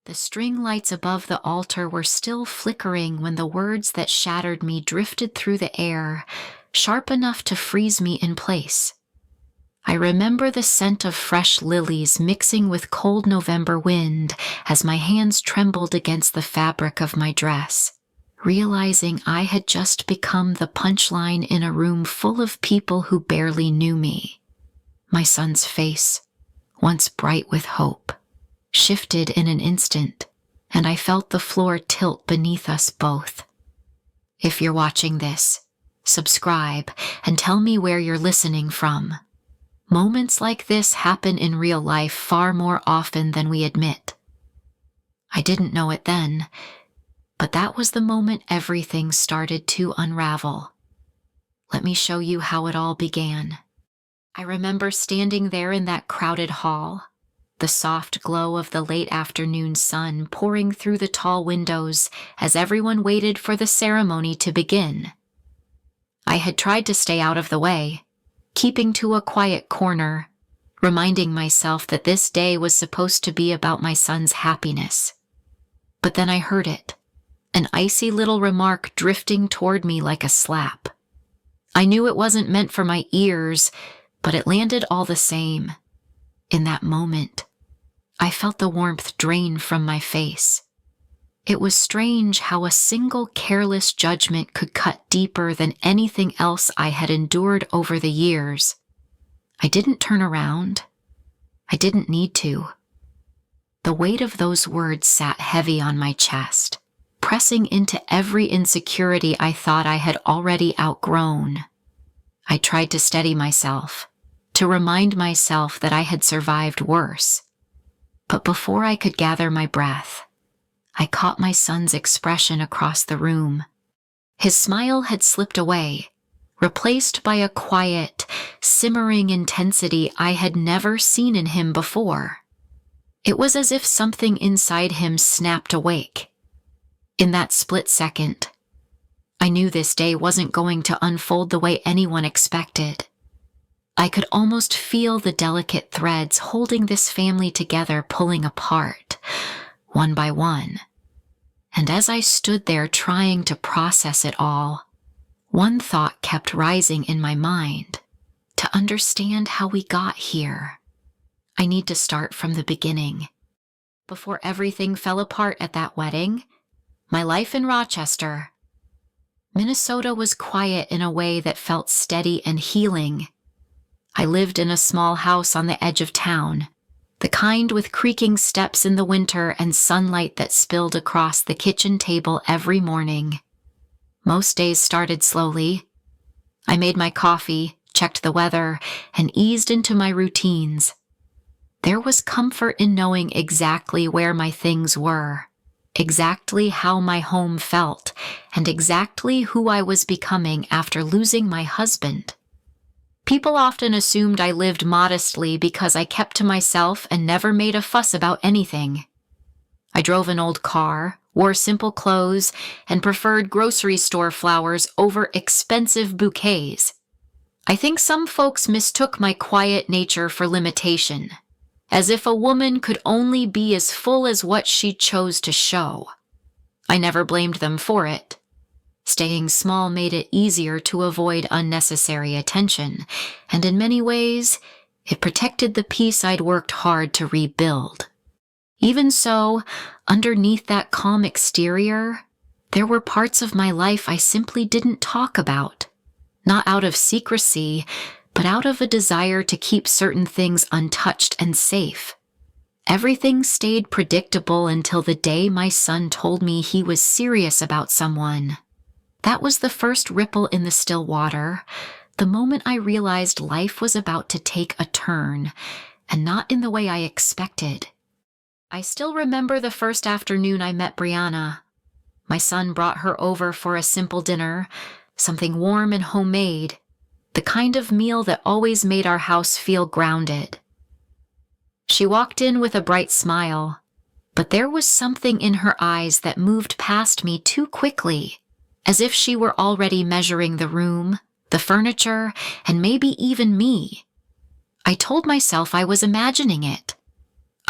The string lights above the altar were still flickering when the words that shattered me drifted through the air, sharp enough to freeze me in place. I remember the scent of fresh lilies mixing with cold November wind as my hands trembled against the fabric of my dress, realizing I had just become the punchline in a room full of people who barely knew me. My son's face, once bright with hope, shifted in an instant, and I felt the floor tilt beneath us both. If you're watching this, subscribe and tell me where you're listening from. Moments like this happen in real life far more often than we admit. I didn't know it then, but that was the moment everything started to unravel. Let me show you how it all began. I remember standing there in that crowded hall, the soft glow of the late afternoon sun pouring through the tall windows as everyone waited for the ceremony to begin. I had tried to stay out of the way, keeping to a quiet corner, reminding myself that this day was supposed to be about my son's happiness. But then I heard it, an icy little remark drifting toward me like a slap. I knew it wasn't meant for my ears, but it landed all the same. In that moment, I felt the warmth drain from my face. It was strange how a single careless judgment could cut deeper than anything else I had endured over the years. I didn't turn around. I didn't need to. The weight of those words sat heavy on my chest, pressing into every insecurity I thought I had already outgrown. I tried to steady myself, to remind myself that I had survived worse. But before I could gather my breath, I caught my son's expression across the room. His smile had slipped away, replaced by a quiet, simmering intensity I had never seen in him before. It was as if something inside him snapped awake. In that split second, I knew this day wasn't going to unfold the way anyone expected. I could almost feel the delicate threads holding this family together pulling apart, one by one. And as I stood there trying to process it all, one thought kept rising in my mind. To understand how we got here, I need to start from the beginning. Before everything fell apart at that wedding, my life in Rochester, Minnesota was quiet in a way that felt steady and healing. I lived in a small house on the edge of town, the kind with creaking steps in the winter and sunlight that spilled across the kitchen table every morning. Most days started slowly. I made my coffee, checked the weather, and eased into my routines. There was comfort in knowing exactly where my things were, exactly how my home felt, and exactly who I was becoming after losing my husband. People often assumed I lived modestly because I kept to myself and never made a fuss about anything. I drove an old car, wore simple clothes, and preferred grocery store flowers over expensive bouquets. I think some folks mistook my quiet nature for limitation, as if a woman could only be as full as what she chose to show. I never blamed them for it. Staying small made it easier to avoid unnecessary attention, and in many ways, it protected the peace I'd worked hard to rebuild. Even so, underneath that calm exterior, there were parts of my life I simply didn't talk about. Not out of secrecy, but out of a desire to keep certain things untouched and safe. Everything stayed predictable until the day my son told me he was serious about someone. That was the first ripple in the still water, the moment I realized life was about to take a turn, and not in the way I expected. I still remember the first afternoon I met Brianna. My son brought her over for a simple dinner, something warm and homemade, the kind of meal that always made our house feel grounded. She walked in with a bright smile, but there was something in her eyes that moved past me too quickly, as if she were already measuring the room, the furniture, and maybe even me. I told myself I was imagining it.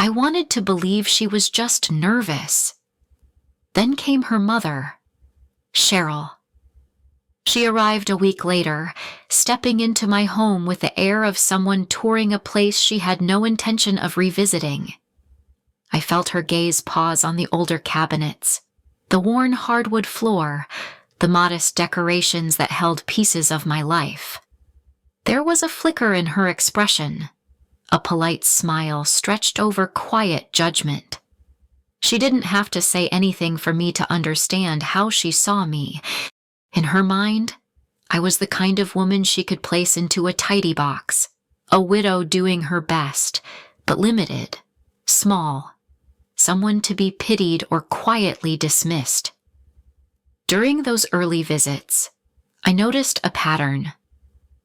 I wanted to believe she was just nervous. Then came her mother, Cheryl. She arrived a week later, stepping into my home with the air of someone touring a place she had no intention of revisiting. I felt her gaze pause on the older cabinets, the worn hardwood floor, the modest decorations that held pieces of my life. There was a flicker in her expression, a polite smile stretched over quiet judgment. She didn't have to say anything for me to understand how she saw me. In her mind, I was the kind of woman she could place into a tidy box, a widow doing her best, but limited, small, someone to be pitied or quietly dismissed. During those early visits, I noticed a pattern.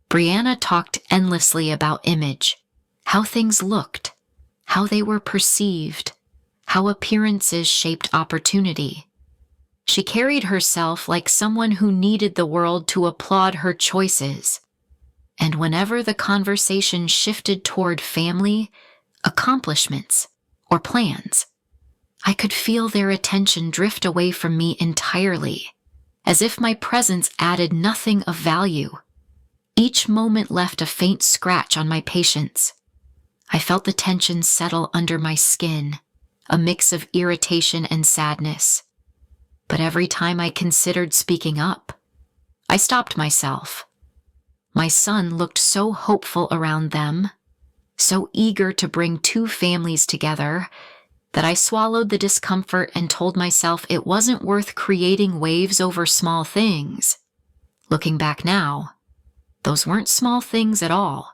Brianna talked endlessly about image, how things looked, how they were perceived, how appearances shaped opportunity. She carried herself like someone who needed the world to applaud her choices. And whenever the conversation shifted toward family, accomplishments, or plans, I could feel their attention drift away from me entirely, as if my presence added nothing of value. Each moment left a faint scratch on my patience. I felt the tension settle under my skin, a mix of irritation and sadness. But every time I considered speaking up, I stopped myself. My son looked so hopeful around them, so eager to bring two families together, that I swallowed the discomfort and told myself it wasn't worth creating waves over small things. Looking back now, those weren't small things at all.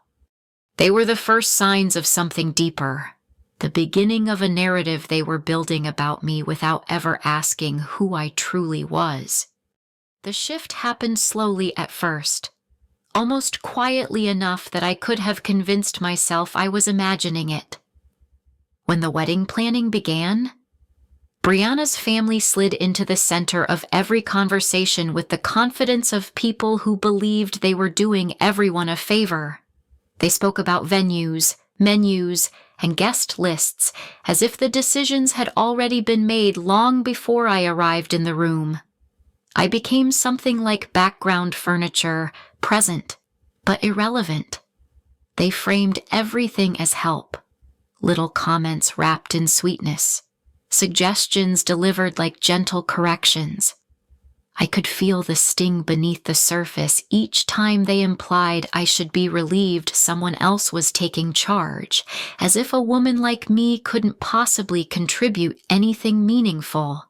They were the first signs of something deeper, the beginning of a narrative they were building about me without ever asking who I truly was. The shift happened slowly at first, almost quietly enough that I could have convinced myself I was imagining it. When the wedding planning began, Brianna's family slid into the center of every conversation with the confidence of people who believed they were doing everyone a favor. They spoke about venues, menus, and guest lists as if the decisions had already been made long before I arrived in the room. I became something like background furniture, present, but irrelevant. They framed everything as help, little comments wrapped in sweetness, suggestions delivered like gentle corrections. I could feel the sting beneath the surface each time they implied I should be relieved someone else was taking charge, as if a woman like me couldn't possibly contribute anything meaningful.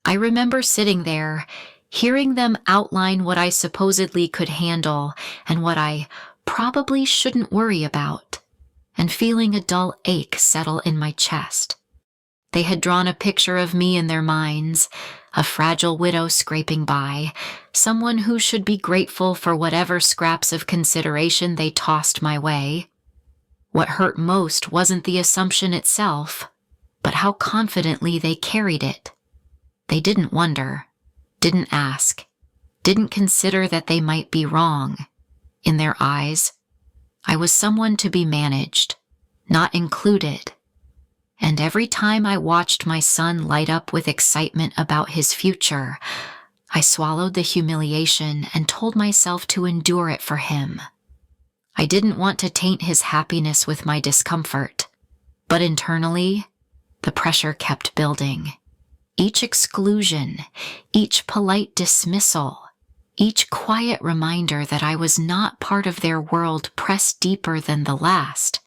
I remember sitting there, hearing them outline what I supposedly could handle and what I probably shouldn't worry about, and feeling a dull ache settle in my chest. They had drawn a picture of me in their minds, a fragile widow scraping by, someone who should be grateful for whatever scraps of consideration they tossed my way. What hurt most wasn't the assumption itself, but how confidently they carried it. They didn't wonder, didn't ask, didn't consider that they might be wrong. In their eyes, I was someone to be managed, not included. And every time I watched my son light up with excitement about his future, I swallowed the humiliation and told myself to endure it for him. I didn't want to taint his happiness with my discomfort, but internally, the pressure kept building. Each exclusion, each polite dismissal, each quiet reminder that I was not part of their world pressed deeper than the last.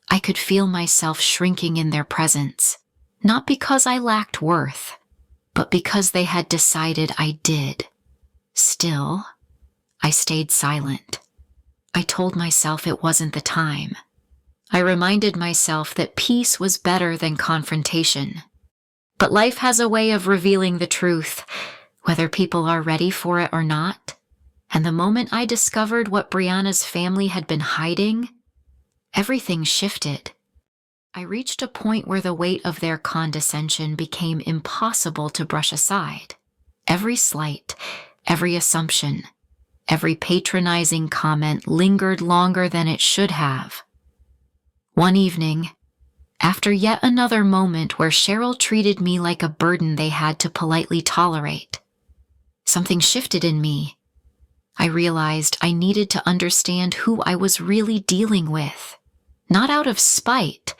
I could feel myself shrinking in their presence, not because I lacked worth, but because they had decided I did. Still, I stayed silent. I told myself it wasn't the time. I reminded myself that peace was better than confrontation. But life has a way of revealing the truth, whether people are ready for it or not. And the moment I discovered what Brianna's family had been hiding, everything shifted. I reached a point where the weight of their condescension became impossible to brush aside. Every slight, every assumption, every patronizing comment lingered longer than it should have. One evening, After yet another moment where Cheryl treated me like a burden they had to politely tolerate, something shifted in me. I realized I needed to understand who I was really dealing with, not out of spite,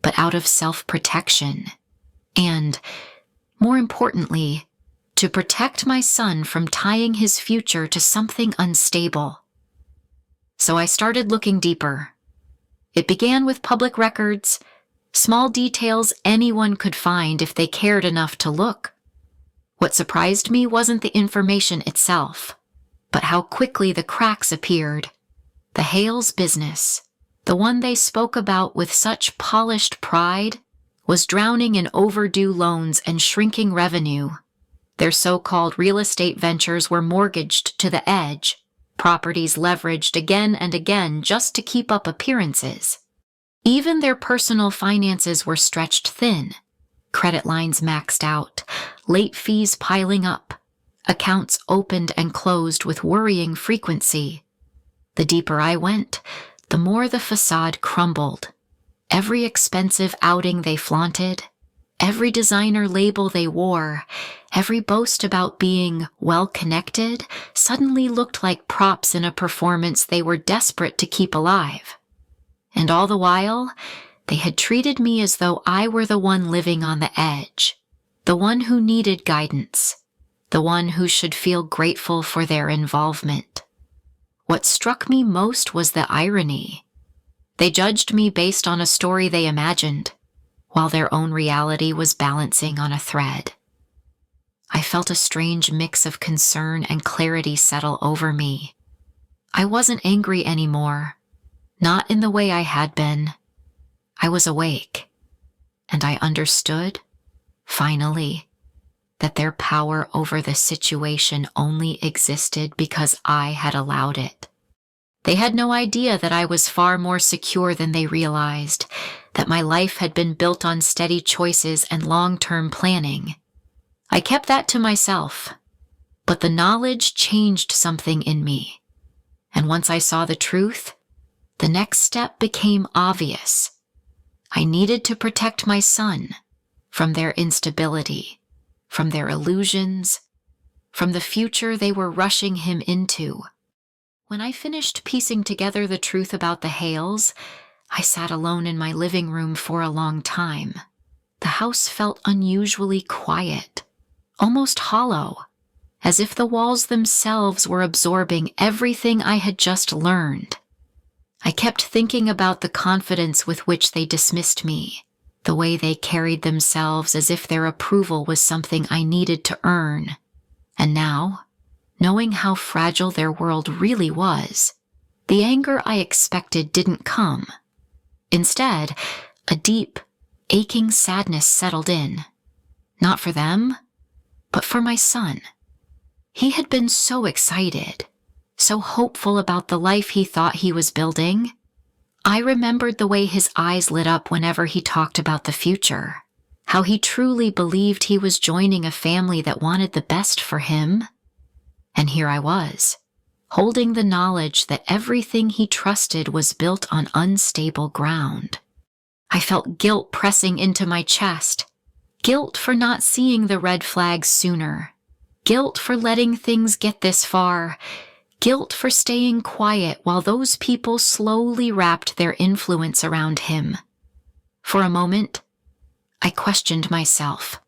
but out of self-protection. And, more importantly, to protect my son from tying his future to something unstable. So I started looking deeper. It began with public records, small details anyone could find if they cared enough to look. What surprised me wasn't the information itself, but how quickly the cracks appeared. The Hales business, the one they spoke about with such polished pride, was drowning in overdue loans and shrinking revenue. Their so-called real estate ventures were mortgaged to the edge, properties leveraged again and again just to keep up appearances. Even their personal finances were stretched thin, credit lines maxed out, late fees piling up, accounts opened and closed with worrying frequency. The deeper I went, the more the facade crumbled. Every expensive outing they flaunted, every designer label they wore, every boast about being well-connected suddenly looked like props in a performance they were desperate to keep alive. And all the while, they had treated me as though I were the one living on the edge, the one who needed guidance, the one who should feel grateful for their involvement. What struck me most was the irony. They judged me based on a story they imagined, while their own reality was balancing on a thread. I felt a strange mix of concern and clarity settle over me. I wasn't angry anymore, not in the way I had been. I was awake, and I understood, finally, that their power over the situation only existed because I had allowed it. They had no idea that I was far more secure than they realized, that my life had been built on steady choices and long-term planning. I kept that to myself, but the knowledge changed something in me. And once I saw the truth, the next step became obvious. I needed to protect my son from their instability, from their illusions, from the future they were rushing him into. When I finished piecing together the truth about the Hales, I sat alone in my living room for a long time. The house felt unusually quiet, almost hollow, as if the walls themselves were absorbing everything I had just learned. I kept thinking about the confidence with which they dismissed me, the way they carried themselves as if their approval was something I needed to earn. And now, knowing how fragile their world really was, the anger I expected didn't come. Instead, a deep, aching sadness settled in. Not for them, but for my son. He had been so excited, so hopeful about the life he thought he was building. I remembered the way his eyes lit up whenever he talked about the future, how he truly believed he was joining a family that wanted the best for him. And here I was, holding the knowledge that everything he trusted was built on unstable ground. I felt guilt pressing into my chest, guilt for not seeing the red flags sooner, guilt for letting things get this far, guilt for staying quiet while those people slowly wrapped their influence around him. For a moment, I questioned myself.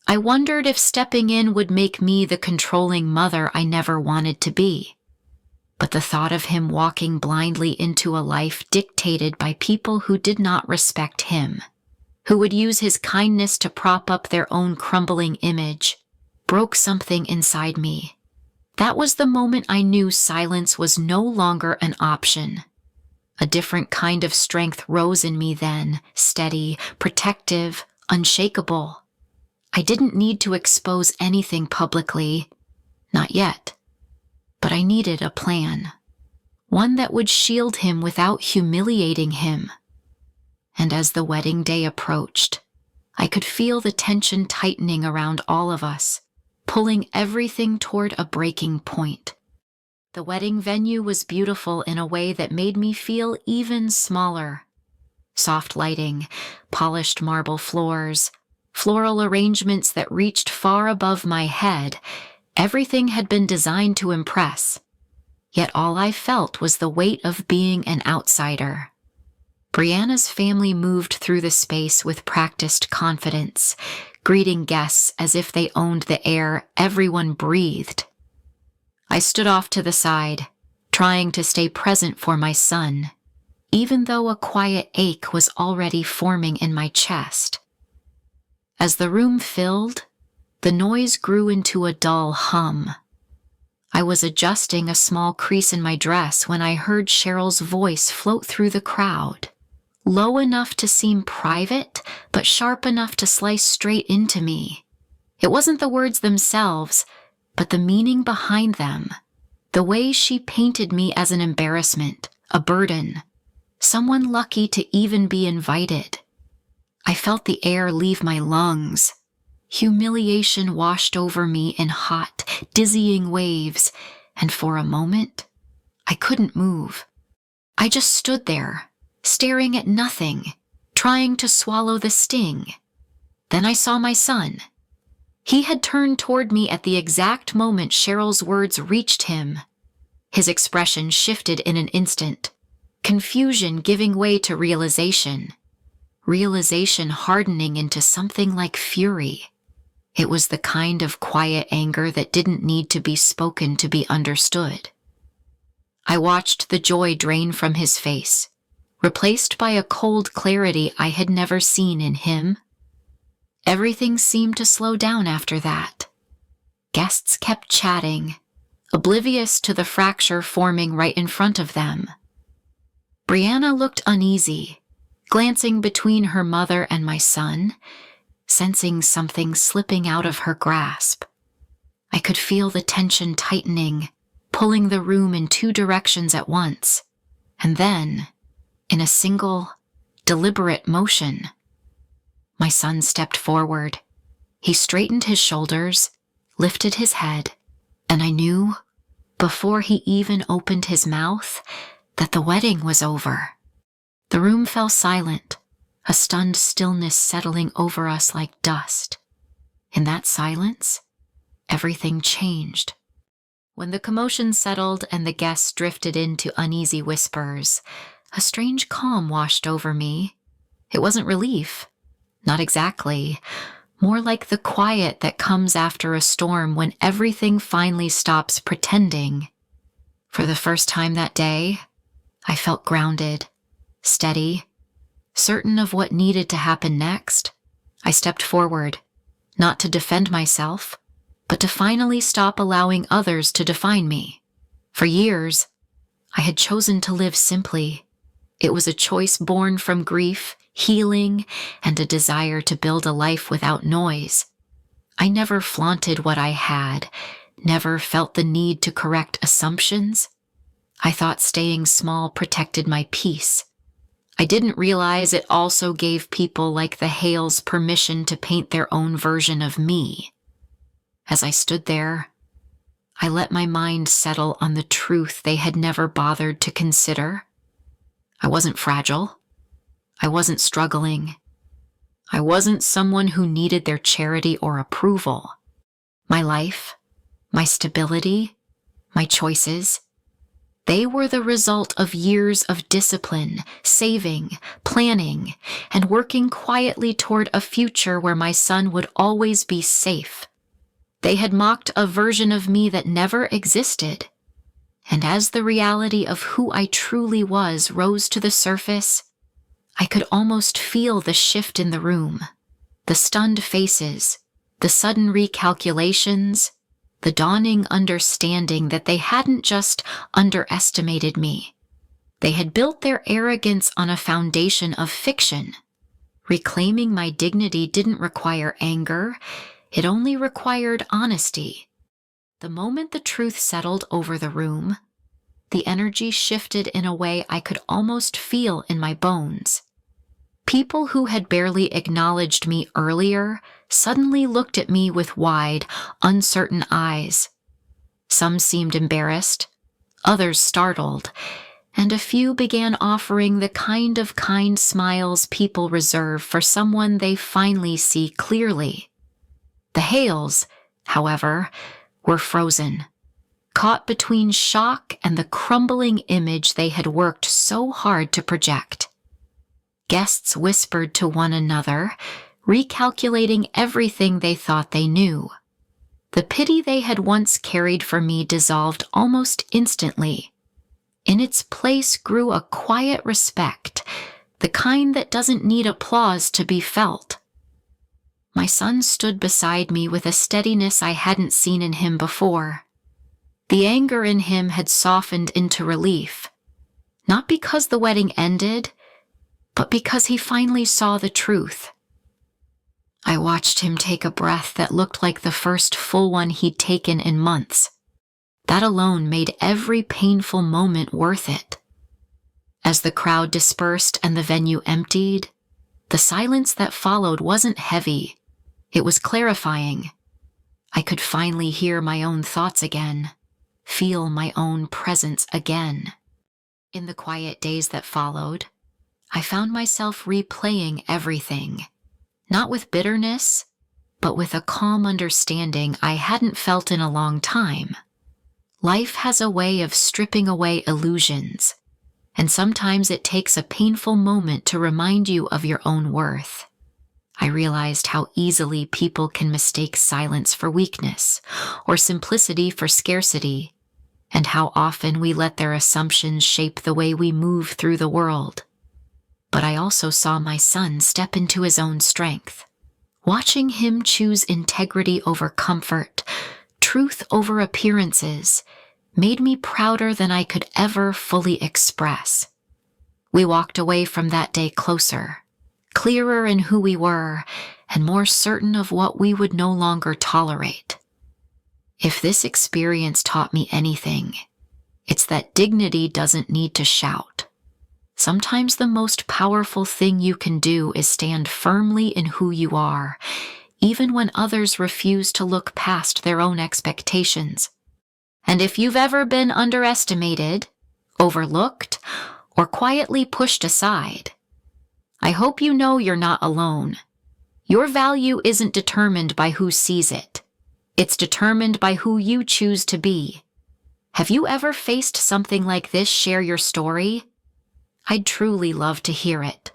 I wondered if stepping in would make me the controlling mother I never wanted to be. But the thought of him walking blindly into a life dictated by people who did not respect him, who would use his kindness to prop up their own crumbling image, broke something inside me. That was the moment I knew silence was no longer an option. A different kind of strength rose in me then, steady, protective, unshakable. I didn't need to expose anything publicly, not yet, but I needed a plan, one that would shield him without humiliating him. And as the wedding day approached, I could feel the tension tightening around all of us, pulling everything toward a breaking point. The wedding venue was beautiful in a way that made me feel even smaller. Soft lighting, polished marble floors, floral arrangements that reached far above my head. Everything had been designed to impress. Yet all I felt was the weight of being an outsider. Brianna's family moved through the space with practiced confidence, greeting guests as if they owned the air everyone breathed. I stood off to the side, trying to stay present for my son, even though a quiet ache was already forming in my chest. As the room filled, the noise grew into a dull hum. I was adjusting a small crease in my dress when I heard Cheryl's voice float through the crowd, low enough to seem private, but sharp enough to slice straight into me. It wasn't the words themselves, but the meaning behind them, the way she painted me as an embarrassment, a burden, someone lucky to even be invited. I felt the air leave my lungs. Humiliation washed over me in hot, dizzying waves, and for a moment, I couldn't move. I just stood there, staring at nothing, trying to swallow the sting. Then I saw my son. He had turned toward me at the exact moment Cheryl's words reached him. His expression shifted in an instant, confusion giving way to realization hardening into something like fury. It was the kind of quiet anger that didn't need to be spoken to be understood. I watched the joy drain from his face, replaced by a cold clarity I had never seen in him. Everything seemed to slow down after that. Guests kept chatting, oblivious to the fracture forming right in front of them. Brianna looked uneasy, glancing between her mother and my son, sensing something slipping out of her grasp. I could feel the tension tightening, pulling the room in two directions at once, and then, in a single, deliberate motion, my son stepped forward. He straightened his shoulders, lifted his head, and I knew, before he even opened his mouth, that the wedding was over. The room fell silent, a stunned stillness settling over us like dust. In that silence, everything changed. When the commotion settled and the guests drifted into uneasy whispers, a strange calm washed over me. It wasn't relief. Not exactly. More like the quiet that comes after a storm when everything finally stops pretending. For the first time that day, I felt grounded, steady, certain of what needed to happen next. I stepped forward, not to defend myself, but to finally stop allowing others to define me. For years, I had chosen to live simply. It was a choice born from grief, healing, and a desire to build a life without noise. I never flaunted what I had, never felt the need to correct assumptions. I thought staying small protected my peace. I didn't realize it also gave people like the Hales permission to paint their own version of me. As I stood there, I let my mind settle on the truth they had never bothered to consider. I wasn't fragile. I wasn't struggling. I wasn't someone who needed their charity or approval. My life, my stability, my choices, they were the result of years of discipline, saving, planning, and working quietly toward a future where my son would always be safe. They had mocked a version of me that never existed. And as the reality of who I truly was rose to the surface, I could almost feel the shift in the room, the stunned faces, the sudden recalculations, the dawning understanding that they hadn't just underestimated me. They had built their arrogance on a foundation of fiction. Reclaiming my dignity didn't require anger, it only required honesty. The moment the truth settled over the room, the energy shifted in a way I could almost feel in my bones. People who had barely acknowledged me earlier suddenly looked at me with wide, uncertain eyes. Some seemed embarrassed, others startled, and a few began offering the kind of kind smiles people reserve for someone they finally see clearly. The Hales, however, were frozen, caught between shock and the crumbling image they had worked so hard to project. Guests whispered to one another, recalculating everything they thought they knew. The pity they had once carried for me dissolved almost instantly. In its place grew a quiet respect, the kind that doesn't need applause to be felt. My son stood beside me with a steadiness I hadn't seen in him before. The anger in him had softened into relief, not because the wedding ended, but because he finally saw the truth. I watched him take a breath that looked like the first full one he'd taken in months. That alone made every painful moment worth it. As the crowd dispersed and the venue emptied, the silence that followed wasn't heavy. It was clarifying. I could finally hear my own thoughts again, feel my own presence again. In the quiet days that followed, I found myself replaying everything, not with bitterness, but with a calm understanding I hadn't felt in a long time. Life has a way of stripping away illusions, and sometimes it takes a painful moment to remind you of your own worth. I realized how easily people can mistake silence for weakness, or simplicity for scarcity, and how often we let their assumptions shape the way we move through the world. But I also saw my son step into his own strength. Watching him choose integrity over comfort, truth over appearances, made me prouder than I could ever fully express. We walked away from that day closer, clearer in who we were, and more certain of what we would no longer tolerate. If this experience taught me anything, it's that dignity doesn't need to shout. Sometimes the most powerful thing you can do is stand firmly in who you are, even when others refuse to look past their own expectations. And if you've ever been underestimated, overlooked, or quietly pushed aside, I hope you know you're not alone. Your value isn't determined by who sees it. It's determined by who you choose to be. Have you ever faced something like this? Share your story. I'd truly love to hear it.